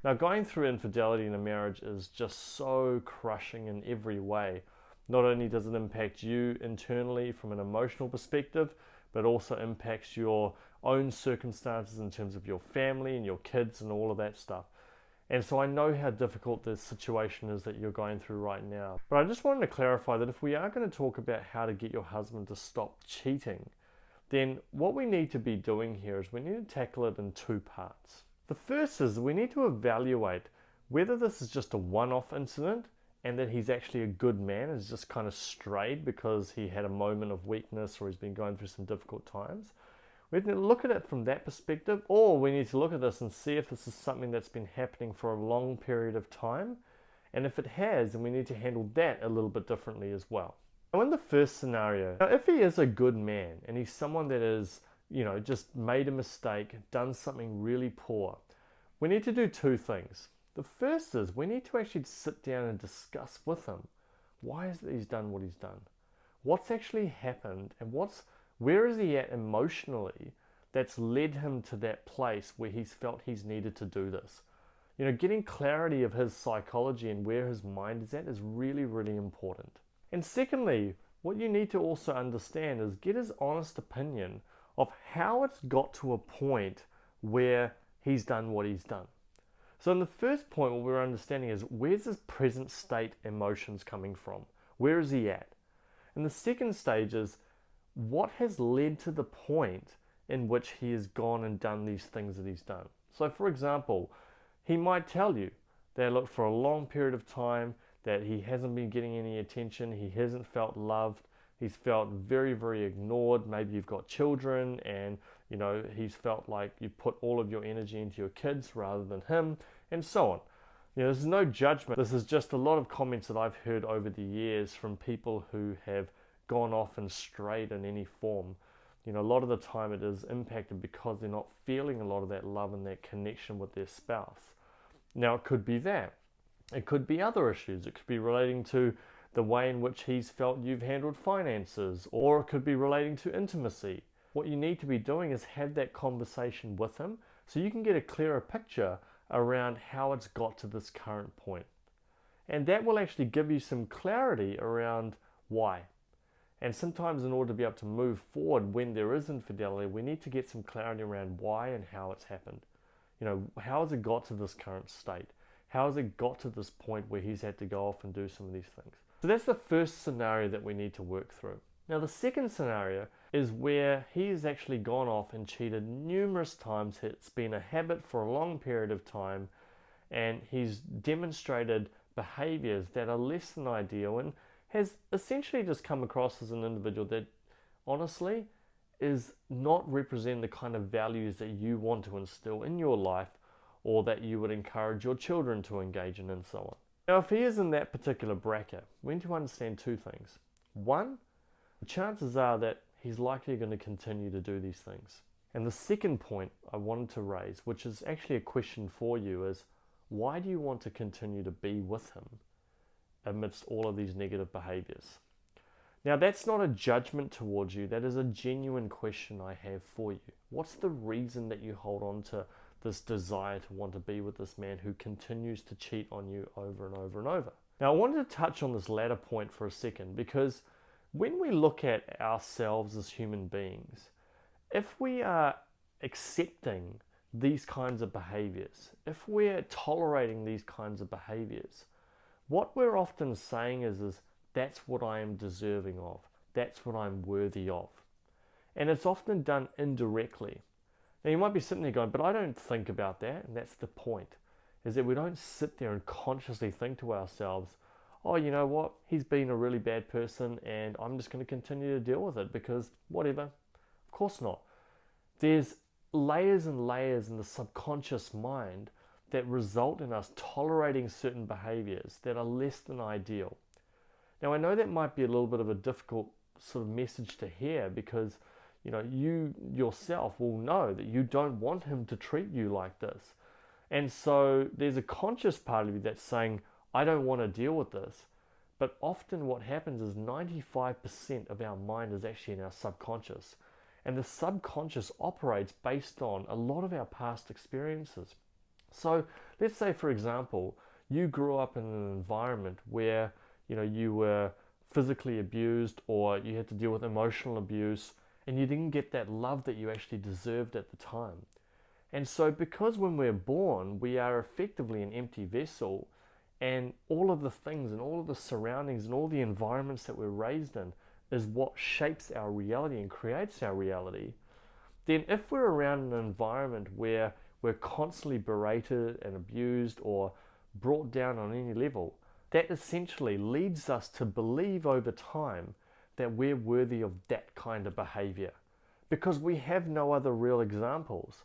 Now, going through infidelity in a marriage is just so crushing in every way. Not only does it impact you internally from an emotional perspective, but also impacts your own circumstances in terms of your family and your kids and all of that stuff. And so I know how difficult this situation is that you're going through right now. But I just wanted to clarify that if we are going to talk about how to get your husband to stop cheating, then what we need to be doing here is we need to tackle it in two parts. The first is we need to evaluate whether this is just a one-off incident and that he's actually a good man, has just kind of strayed because he had a moment of weakness or he's been going through some difficult times. We need to look at it from that perspective, or we need to look at this and see if this is something that's been happening for a long period of time. And if it has, then we need to handle that a little bit differently as well. Now, in the first scenario, now if he is a good man and he's someone that is, just made a mistake, done something really poor, we need to do two things. The first is we need to actually sit down and discuss with him why is it he's done what he's done, what's actually happened, and where is he at emotionally that's led him to that place where he's felt he's needed to do this. Getting clarity of his psychology and where his mind is at is really, really important. And secondly, what you need to also understand is get his honest opinion of how it's got to a point where he's done what he's done. So in the first point, what we're understanding is where's his present state emotions coming from? Where is he at? And the second stage is what has led to the point in which he has gone and done these things that he's done. So for example, he might tell you that look, for a long period of time that he hasn't been getting any attention, he hasn't felt loved, he's felt very, very ignored. Maybe you've got children and he's felt like you put all of your energy into your kids rather than him, and so on. This is no judgment. This is just a lot of comments that I've heard over the years from people who have gone off and strayed in any form. A lot of the time it is impacted because they're not feeling a lot of that love and that connection with their spouse. Now, it could be that. It could be other issues. It could be relating to the way in which he's felt you've handled finances, or it could be relating to intimacy. What you need to be doing is have that conversation with him so you can get a clearer picture around how it's got to this current point. And that will actually give you some clarity around why. And sometimes in order to be able to move forward when there is infidelity, we need to get some clarity around why and how it's happened. How has it got to this current state? How has it got to this point where he's had to go off and do some of these things? So that's the first scenario that we need to work through. Now, the second scenario is where he has actually gone off and cheated numerous times. It's been a habit for a long period of time, and he's demonstrated behaviors that are less than ideal and has essentially just come across as an individual that honestly is not representing the kind of values that you want to instill in your life or that you would encourage your children to engage in and so on. Now, if he is in that particular bracket, we need to understand two things. One, the chances are that he's likely going to continue to do these things. And the second point I wanted to raise, which is actually a question for you, is why do you want to continue to be with him amidst all of these negative behaviors? Now, that's not a judgment towards you. That is a genuine question I have for you. What's the reason that you hold on to this desire to want to be with this man who continues to cheat on you over and over and over? Now, I wanted to touch on this latter point for a second because when we look at ourselves as human beings, if we are accepting these kinds of behaviors, if we're tolerating these kinds of behaviors, what we're often saying is that's what I am deserving of. That's what I'm worthy of. And it's often done indirectly. Now, you might be sitting there going, but I don't think about that. And that's the point, is that we don't sit there and consciously think to ourselves, oh, you know what? He's been a really bad person and I'm just going to continue to deal with it because whatever. Of course not. There's layers and layers in the subconscious mind that result in us tolerating certain behaviors that are less than ideal. Now, I know that might be a little bit of a difficult sort of message to hear because, you yourself will know that you don't want him to treat you like this. And so there's a conscious part of you that's saying, I don't want to deal with this. But often what happens is 95% of our mind is actually in our subconscious. And the subconscious operates based on a lot of our past experiences. So let's say, for example, you grew up in an environment where, you were physically abused, or you had to deal with emotional abuse, and you didn't get that love that you actually deserved at the time. And so because when we're born, we are effectively an empty vessel, and all of the things and all of the surroundings and all the environments that we're raised in is what shapes our reality and creates our reality, then if we're around an environment where we're constantly berated and abused or brought down on any level, that essentially leads us to believe over time that we're worthy of that kind of behavior, because we have no other real examples.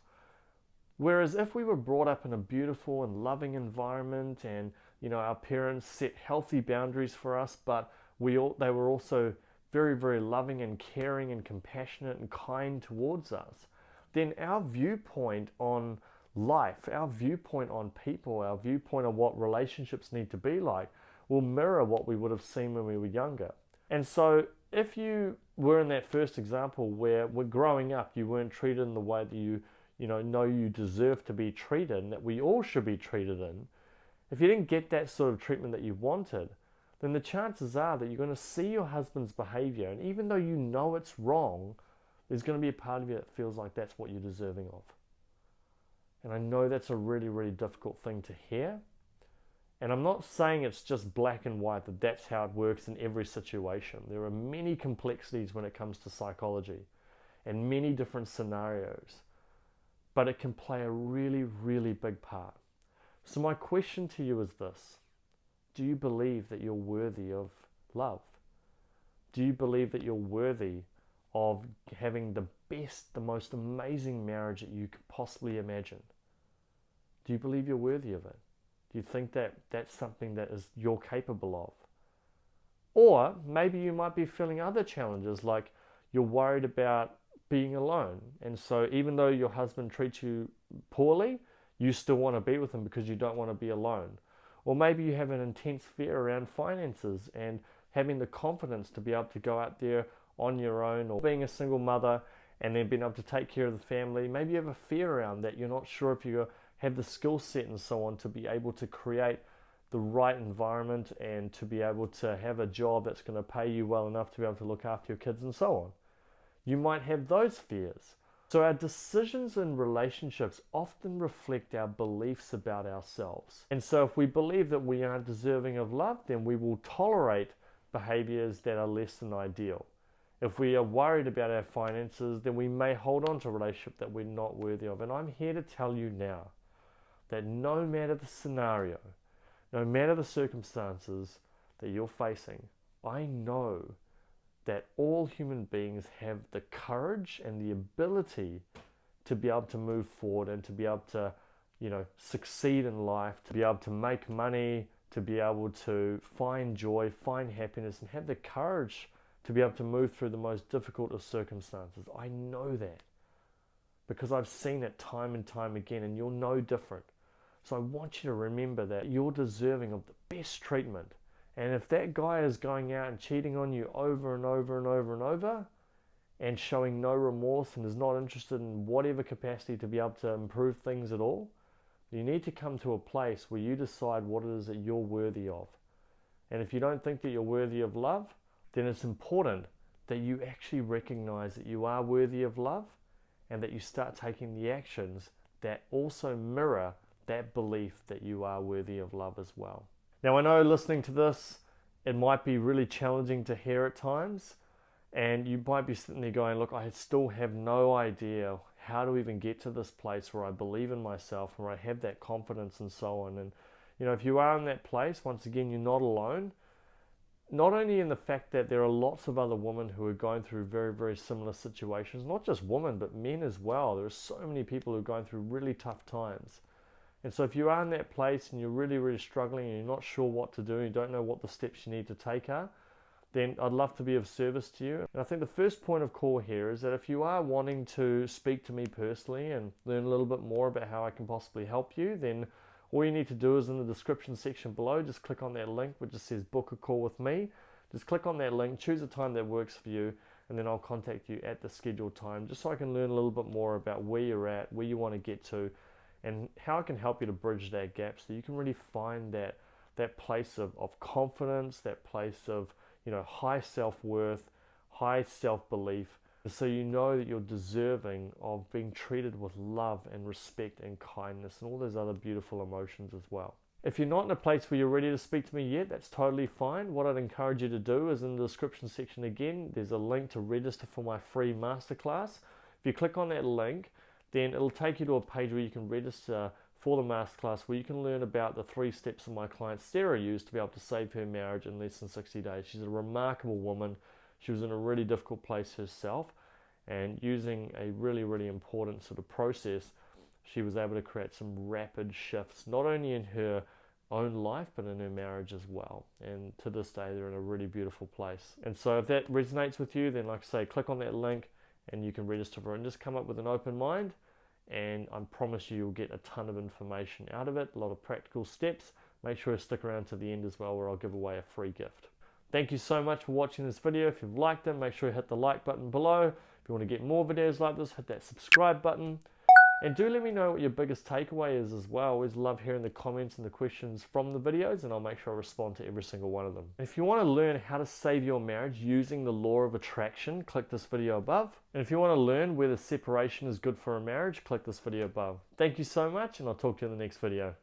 Whereas if we were brought up in a beautiful and loving environment, and our parents set healthy boundaries for us, but they were also very, very loving and caring and compassionate and kind towards us, then our viewpoint on life, our viewpoint on people, our viewpoint on what relationships need to be like will mirror what we would have seen when we were younger. And so if you were in that first example where growing up you weren't treated in the way that you know you deserve to be treated and that we all should be treated in, if you didn't get that sort of treatment that you wanted, then the chances are that you're going to see your husband's behavior, and even though you know it's wrong, there's going to be a part of you that feels like that's what you're deserving of. And I know that's a really, really difficult thing to hear. And I'm not saying it's just black and white, that that's how it works in every situation. There are many complexities when it comes to psychology and many different scenarios. But it can play a really, really big part. So my question to you is this: do you believe that you're worthy of love? Do you believe that you're worthy of having the best, the most amazing marriage that you could possibly imagine? Do you believe you're worthy of it? Do you think that that's something that you're capable of? Or maybe you might be feeling other challenges, like you're worried about being alone. And so even though your husband treats you poorly, you still want to be with him because you don't want to be alone. Or maybe you have an intense fear around finances and having the confidence to be able to go out there on your own, or being a single mother and then being able to take care of the family. Maybe you have a fear around that. You're not sure if you have the skill set and so on to be able to create the right environment and to be able to have a job that's going to pay you well enough to be able to look after your kids and so on. You might have those fears. So our decisions in relationships often reflect our beliefs about ourselves. And so if we believe that we aren't deserving of love, then we will tolerate behaviors that are less than ideal. If we are worried about our finances, then we may hold on to a relationship that we're not worthy of. And I'm here to tell you now that no matter the scenario, no matter the circumstances that you're facing, I know that all human beings have the courage and the ability to be able to move forward and to be able to, succeed in life, to be able to make money, to be able to find joy, find happiness, and have the courage to be able to move through the most difficult of circumstances. I know that because I've seen it time and time again, and you're no different. So I want you to remember that you're deserving of the best treatment. And if that guy is going out and cheating on you over and over and over and over and showing no remorse and is not interested in whatever capacity to be able to improve things at all, you need to come to a place where you decide what it is that you're worthy of. And if you don't think that you're worthy of love, then it's important that you actually recognize that you are worthy of love and that you start taking the actions that also mirror that belief that you are worthy of love as well. Now, I know listening to this, it might be really challenging to hear at times, and you might be sitting there going, look, I still have no idea how to even get to this place where I believe in myself, where I have that confidence and so on. And, if you are in that place, once again, you're not alone. Not only in the fact that there are lots of other women who are going through very, very similar situations, not just women, but men as well. There are so many people who are going through really tough times. And so if you are in that place and you're really, really struggling and you're not sure what to do, you don't know what the steps you need to take are, then I'd love to be of service to you. And I think the first point of call here is that if you are wanting to speak to me personally and learn a little bit more about how I can possibly help you, then all you need to do is in the description section below, just click on that link which just says book a call with me. Just click on that link, choose a time that works for you, and then I'll contact you at the scheduled time just so I can learn a little bit more about where you're at, where you want to get to, and how it can help you to bridge that gap so you can really find that place of confidence, that place of, you know, high self-worth, high self-belief, so you know that you're deserving of being treated with love and respect and kindness and all those other beautiful emotions as well. If you're not in a place where you're ready to speak to me yet, that's totally fine. What I'd encourage you to do is in the description section again, there's a link to register for my free masterclass. If you click on that link, then it'll take you to a page where you can register for the masterclass, where you can learn about the 3 steps that my client Sarah used to be able to save her marriage in less than 60 days. She's a remarkable woman. She was in a really difficult place herself, and using a really, really important sort of process, she was able to create some rapid shifts, not only in her own life, but in her marriage as well. And to this day, they're in a really beautiful place. And so if that resonates with you, then like I say, click on that link and you can register for it and just come up with an open mind. And I promise you'll get a ton of information out of it, a lot of practical steps. Make sure you stick around to the end as well, where I'll give away a free gift. Thank you so much for watching this video. If you've liked it, make sure you hit the like button below. If you want to get more videos like this, hit that subscribe button. And do let me know what your biggest takeaway is as well. I always love hearing the comments and the questions from the videos, and I'll make sure I respond to every single one of them. If you want to learn how to save your marriage using the law of attraction, click this video above. And if you want to learn whether separation is good for a marriage, click this video above. Thank you so much, and I'll talk to you in the next video.